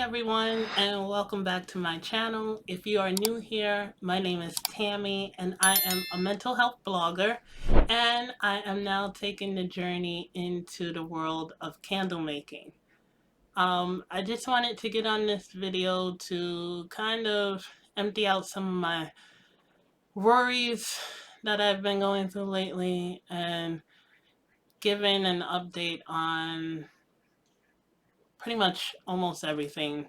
everyone, and welcome back to my channel. If you are new here, my name is Tammy and I am a mental health blogger, and I am now taking the journey into the world of candle making. I just wanted to get on this video to kind of empty out some of my worries that I've been going through lately and giving an update on pretty much almost everything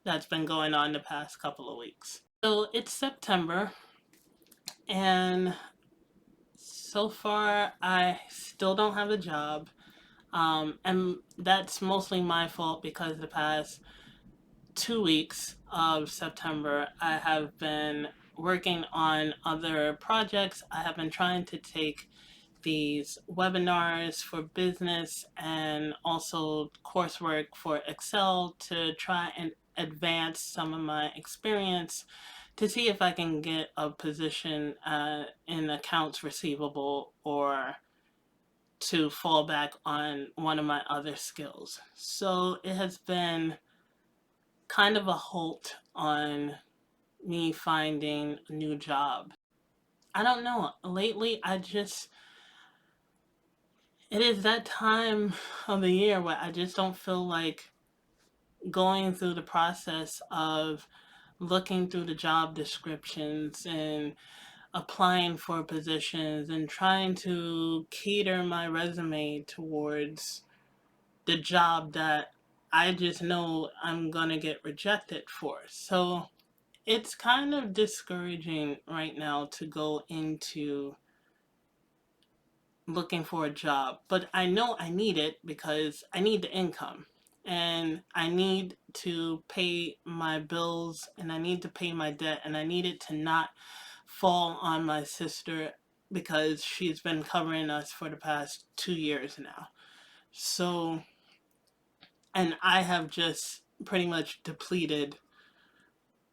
that's been going on the past couple of weeks. So it's September, and so far I still don't have a job. And that's mostly my fault because the past 2 weeks of September I have been working on other projects. I have been trying to take these webinars for business and also coursework for Excel to try and advance some of my experience to see if I can get a position in accounts receivable or to fall back on one of my other skills. So it has been kind of a halt on me finding a new job. I don't know. Lately, it is that time of the year where I just don't feel like going through the process of looking through the job descriptions and applying for positions and trying to cater my resume towards the job that I just know I'm gonna get rejected for. So it's kind of discouraging right now to go into looking for a job, but I know I need it because I need the income and I need to pay my bills and I need to pay my debt and I need it to not fall on my sister because she's been covering us for the past 2 years now. So, and I have just pretty much depleted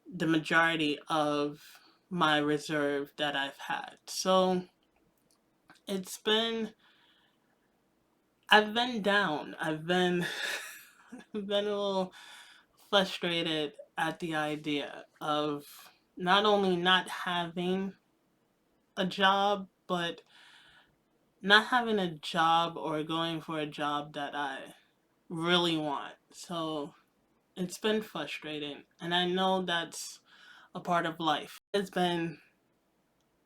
the majority of my reserve that I've had. So it's been I've been down. I've been been a little frustrated at the idea of not only not having a job, but not having a job or going for a job that I really want. So it's been frustrating. And I know that's a part of life. It's been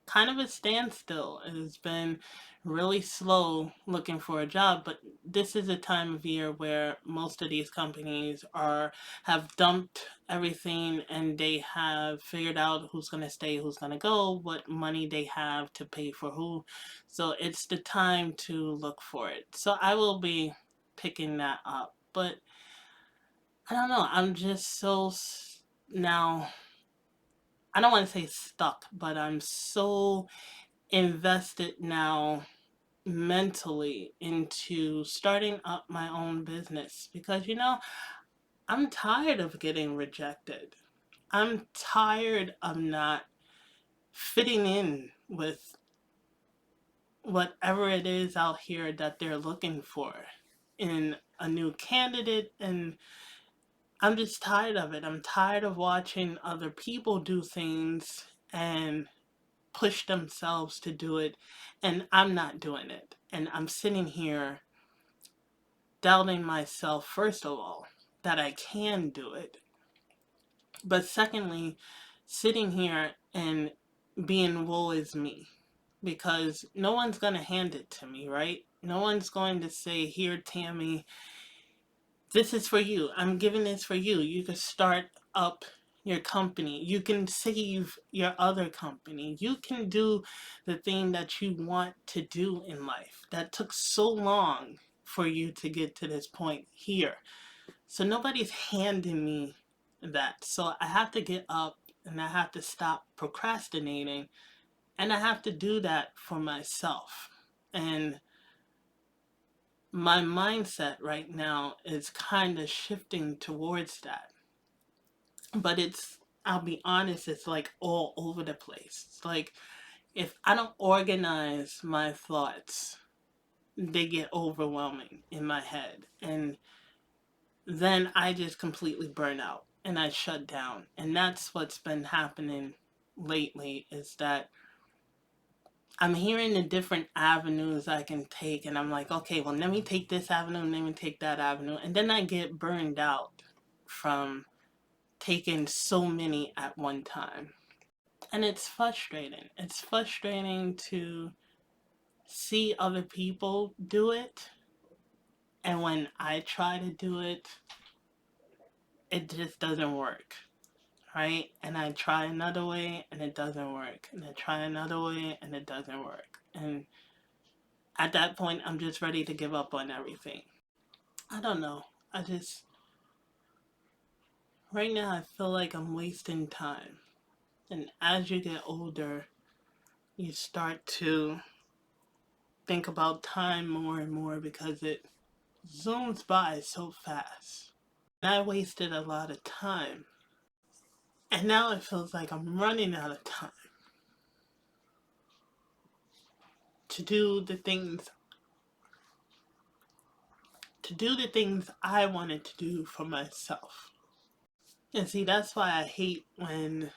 kind of a standstill. It has been really slow looking for a job, but this is a time of year where most of these companies have dumped everything and they have figured out who's going to stay, who's going to go, what money they have to pay for who. So it's the time to look for it. So I will be picking that up, but I don't know. I'm just so now I don't want to say stuck, but I'm so invested now mentally into starting up my own business because I'm tired of getting rejected. I'm tired of not fitting in with whatever it is out here that they're looking for in a new candidate, and I'm just tired of it. I'm tired of watching other people do things and push themselves to do it, and I'm not doing it. And I'm sitting here doubting myself, first of all, that I can do it. But secondly, sitting here and being woe is me. Because no one's going to hand it to me, right? No one's going to say, here, Tammy, this is for you. I'm giving this for you. You can start up your company. You can save your other company. You can do the thing that you want to do in life that took so long for you to get to this point here. So nobody's handing me that. So I have to get up and I have to stop procrastinating and I have to do that for myself. And my mindset right now is kind of shifting towards that. But I'll be honest, it's like all over the place. It's like if I don't organize my thoughts, they get overwhelming in my head. And then I just completely burn out and I shut down. And that's what's been happening lately, is that I'm hearing the different avenues I can take, and I'm like, okay, well, let me take this avenue, let me take that avenue. And then I get burned out from taking so many at one time. And it's frustrating. It's frustrating to see other people do it. And when I try to do it, it just doesn't work. Right? And I try another way and it doesn't work. And I try another way and it doesn't work. And at that point, I'm just ready to give up on everything. I don't know. I just, right now, I feel like I'm wasting time. And as you get older, you start to think about time more and more because it zooms by so fast. And I wasted a lot of time. And now it feels like I'm running out of time to do the things I wanted to do for myself. And see, that's why I hate when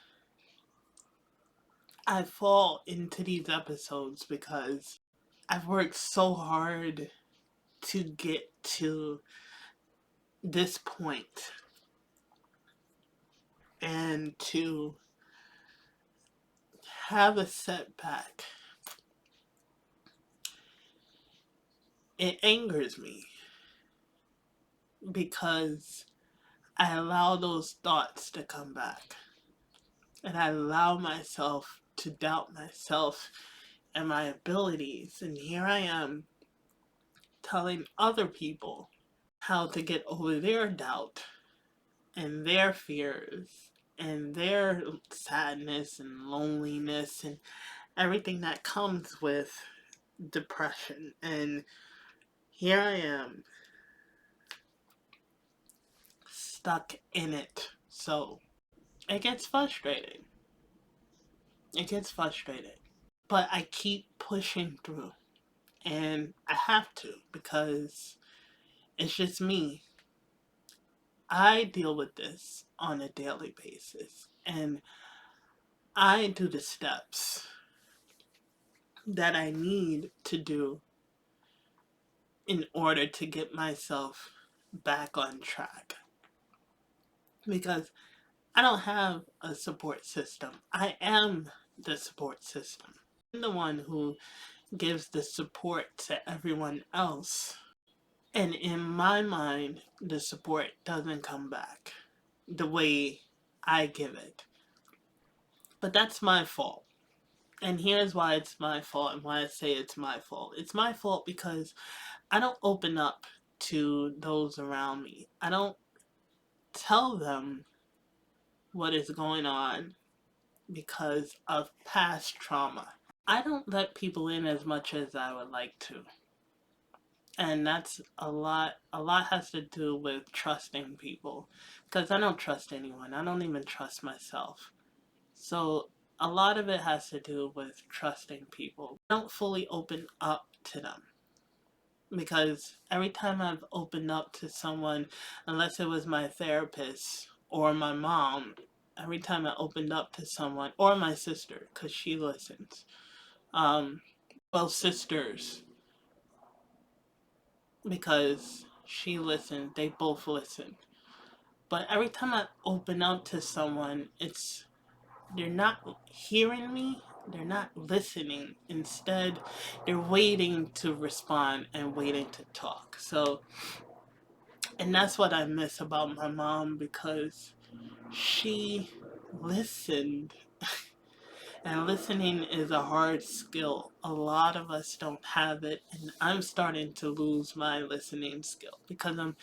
I fall into these episodes, because I've worked so hard to get to this point and to have a setback. It angers me because I allow those thoughts to come back and I allow myself to doubt myself and my abilities. And here I am telling other people how to get over their doubt and their fears and their sadness and loneliness and everything that comes with depression. And here I am, stuck in it. So it gets frustrating. It gets frustrating. But I keep pushing through. And I have to, because it's just me. I deal with this on a daily basis. And I do the steps that I need to do in order to get myself back on track. Because I don't have a support system. I am the support system. I'm the one who gives the support to everyone else. And in my mind, the support doesn't come back the way I give it. But that's my fault. And here's why it's my fault and why I say it's my fault. It's my fault because I don't open up to those around me. I don't tell them what is going on because of past trauma. I don't let people in as much as I would like to. And that's a lot has to do with trusting people, because I don't trust anyone. I don't even trust myself. So a lot of it has to do with trusting people. I don't fully open up to them, because every time I've opened up to someone, unless it was my therapist or my mom, every time I opened up to someone, or my sister, because she listens, well, sisters, because she listened, they both listen. But every time I open up to someone, it's, they're not hearing me, they're not listening. Instead, they're waiting to respond and waiting to talk. So, and that's what I miss about my mom, because she listened. And listening is a hard skill. A lot of us don't have it, and I'm starting to lose my listening skill because I'm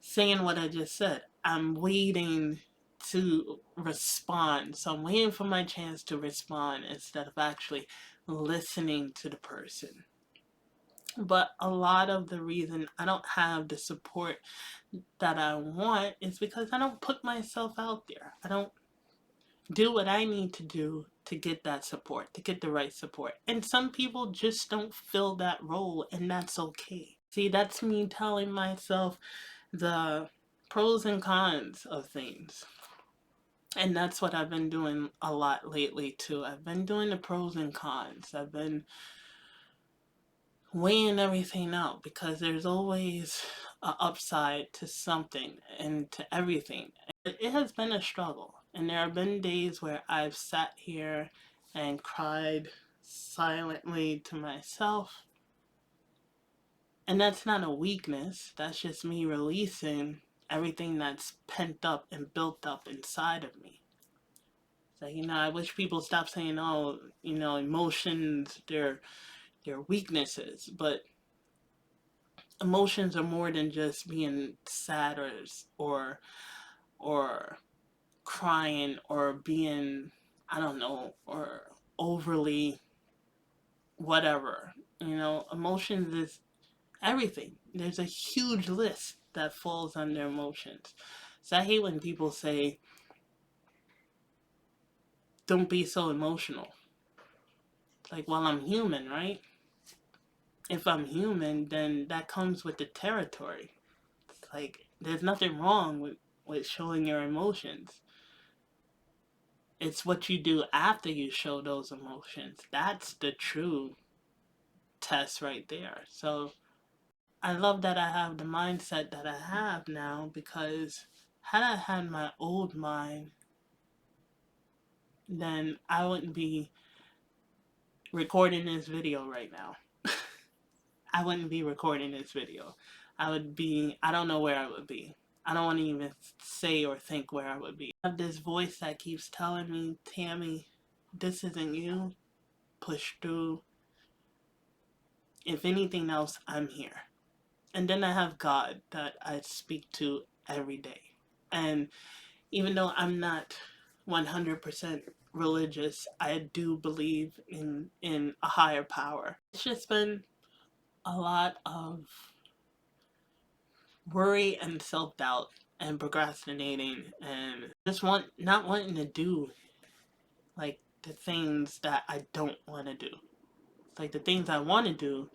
saying what I just said. I'm waiting to respond. So I'm waiting for my chance to respond instead of actually listening to the person. But a lot of the reason I don't have the support that I want is because I don't put myself out there. I don't do what I need to do to get that support, to get the right support. And some people just don't fill that role, and that's okay. See, that's me telling myself the pros and cons of things. And that's what I've been doing a lot lately too. I've been doing the pros and cons. I've been weighing everything out because there's always an upside to something and to everything. It has been a struggle, and there have been days where I've sat here and cried silently to myself. And that's not a weakness, that's just me releasing everything that's pent up and built up inside of me. So, I wish people stop saying, oh, emotions, they're weaknesses, but emotions are more than just being sad or crying or being, I don't know, or overly whatever. Emotions is everything. There's a huge list that falls under emotions. So I hate when people say, don't be so emotional. It's like, well, I'm human, right? If I'm human, then that comes with the territory. It's like, there's nothing wrong with showing your emotions. It's what you do after you show those emotions. That's the true test right there. So I love that I have the mindset that I have now, because had I had my old mind, then I wouldn't be recording this video right now. I wouldn't be recording this video. I don't know where I would be. I don't want to even say or think where I would be. I have this voice that keeps telling me, Tammy, this isn't you. Push through. If anything else, I'm here. And then I have God that I speak to every day. And even though I'm not 100% religious, I do believe in a higher power. It's just been a lot of worry and self-doubt and procrastinating and just not wanting to do like the things that I don't want to do. Like the things I want to do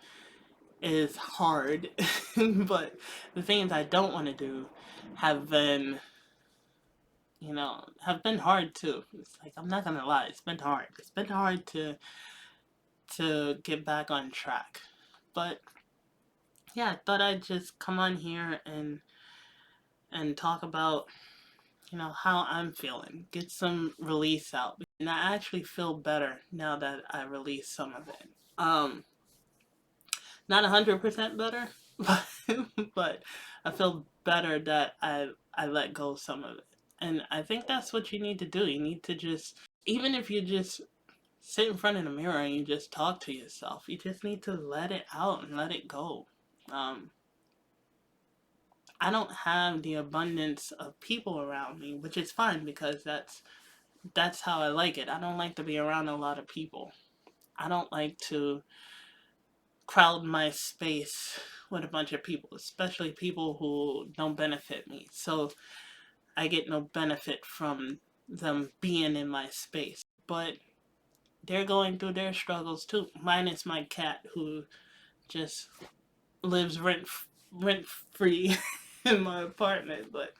is hard, but the things I don't want to do have been, have been hard too. It's like, I'm not gonna lie, it's been hard. It's been hard to get back on track. But yeah, I thought I'd just come on here and talk about, how I'm feeling. Get some release out. And I actually feel better now that I release some of it. Not 100% better, but but I feel better that I let go of some of it. And I think that's what you need to do. You need to just, even if you just sit in front of the mirror and you just talk to yourself, you just need to let it out and let it go. I don't have the abundance of people around me, which is fine because that's how I like it. I don't like to be around a lot of people. I don't like to crowd my space with a bunch of people, especially people who don't benefit me. So I get no benefit from them being in my space. But they're going through their struggles too. Minus my cat, who just lives rent free in my apartment. But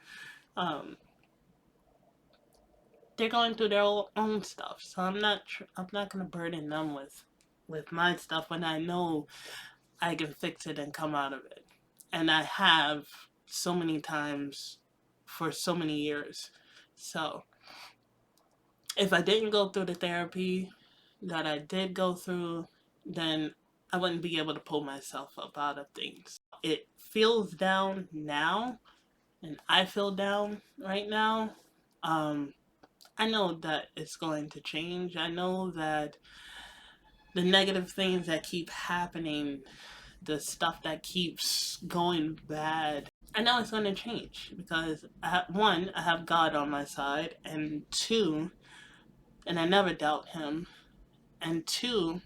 they're going through their own stuff. So I'm not gonna burden them with my stuff when I know I can fix it and come out of it. And I have so many times for so many years. So if I didn't go through the therapy that I did go through, then I wouldn't be able to pull myself up out of things. It feels down now, and I feel down right now. I know that it's going to change. I know that the negative things that keep happening, the stuff that keeps going bad, I know it's going to change because one, I have God on my side, and two, and I never doubt him, and two,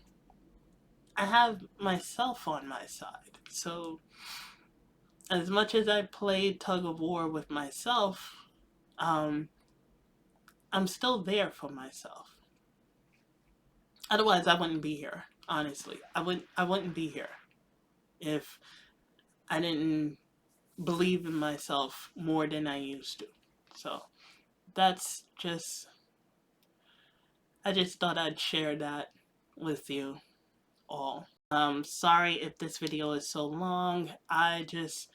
I have myself on my side. So as much as I play tug of war with myself, um, I'm still there for myself. Otherwise, I wouldn't be here. Honestly, I wouldn't be here if I didn't believe in myself more than I used to. So that's just, I just thought I'd share that with you all. Sorry if this video is so long. I just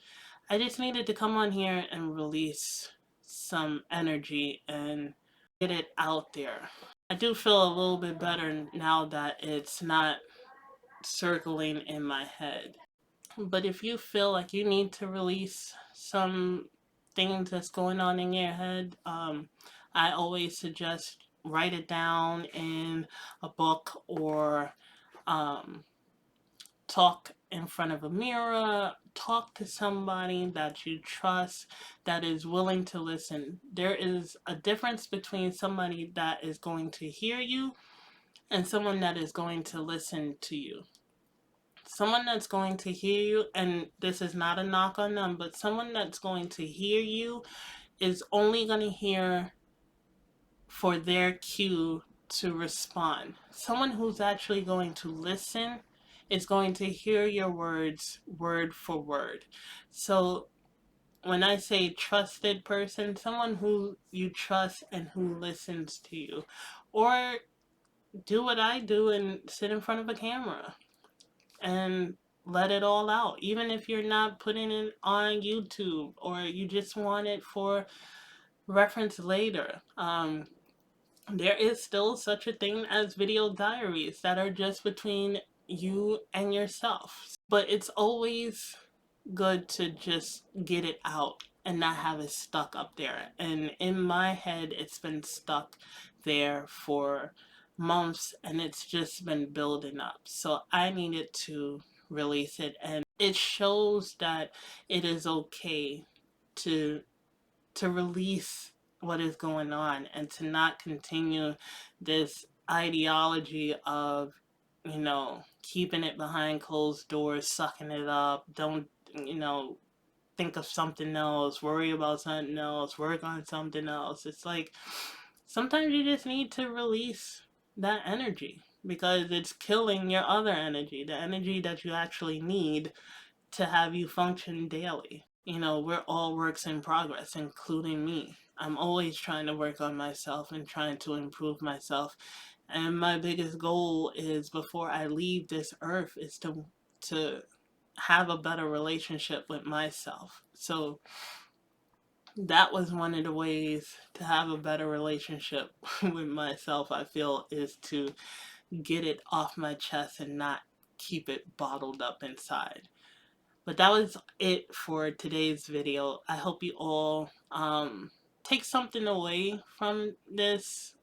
needed to come on here and release some energy and get it out there. I do feel a little bit better now that it's not circling in my head. But if you feel like you need to release some things that's going on in your head, I always suggest write it down in a book, or um, talk in front of a mirror, talk to somebody that you trust that is willing to listen. There is a difference between somebody that is going to hear you and someone that is going to listen to you. Someone that's going to hear you, and this is not a knock on them, but someone that's going to hear you is only going to hear for their cue to respond. Someone who's actually going to listen is going to hear your words word for word. So when I say trusted person, someone who you trust and who listens to you. Or do what I do and sit in front of a camera and let it all out. Even if you're not putting it on YouTube, or you just want it for reference later. There is still such a thing as video diaries that are just between you and yourself. But it's always good to just get it out and not have it stuck up there. And in my head, it's been stuck there for months, and it's just been building up. So I needed to release it, and it shows that it is okay to release what is going on and to not continue this ideology of, keeping it behind closed doors, sucking it up, don't, think of something else, worry about something else, work on something else. It's like sometimes you just need to release that energy because it's killing your other energy, the energy that you actually need to have you function daily. We're all works in progress, including me. I'm always trying to work on myself and trying to improve myself. And my biggest goal is, before I leave this earth, is to have a better relationship with myself. So that was one of the ways to have a better relationship with myself, I feel, is to get it off my chest and not keep it bottled up inside. But that was it for today's video. I hope you all take something away from this.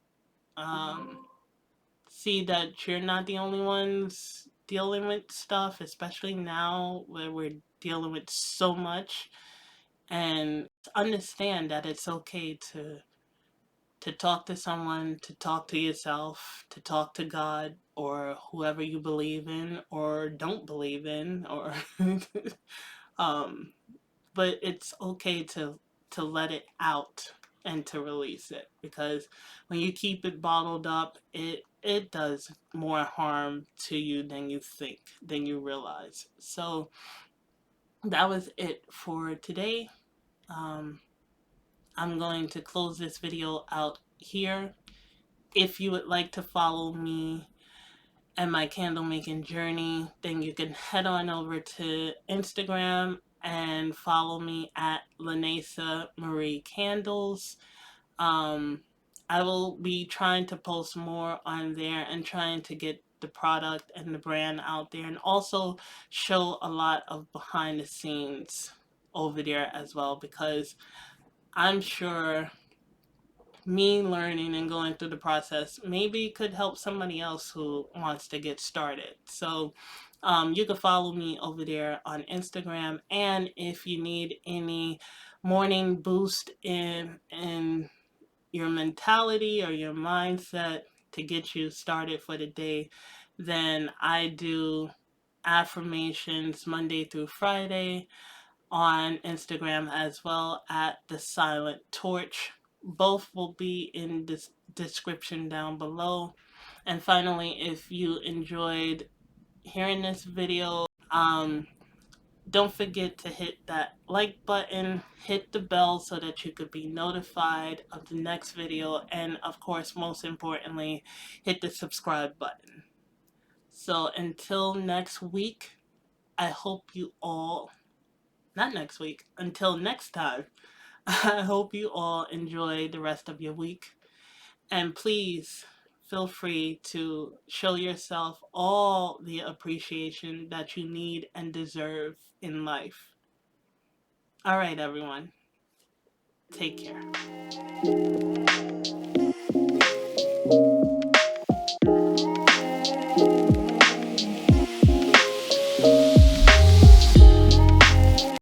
See that you're not the only ones dealing with stuff, especially now where we're dealing with so much. And understand that it's okay to talk to someone, to talk to yourself, to talk to God, or whoever you believe in or don't believe in, or um but it's okay to let it out and to release it, because when you keep it bottled up, it does more harm to you than you think, than you realize. So that was it for today. um, I'm going to close this video out here. If you would like to follow me and my candle making journey, then you can head on over to Instagram and follow me at Lanacia Marie Candles. Um, I will be trying to post more on there and trying to get the product and the brand out there, and also show a lot of behind the scenes over there as well, because I'm sure me learning and going through the process maybe could help somebody else who wants to get started. So you can follow me over there on Instagram. And if you need any morning boost in your mentality or your mindset to get you started for the day, then I do affirmations Monday through Friday on Instagram, as well at The Silent Torch. Both will be in the description down below. And finally, if you enjoyed hearing this video, Don't forget to hit that like button, hit the bell so that you could be notified of the next video, and of course, most importantly, hit the subscribe button. So until next week, I hope you all, not next week, until next time, I hope you all enjoy the rest of your week. And please feel free to show yourself all the appreciation that you need and deserve in life. All right, everyone. Take care.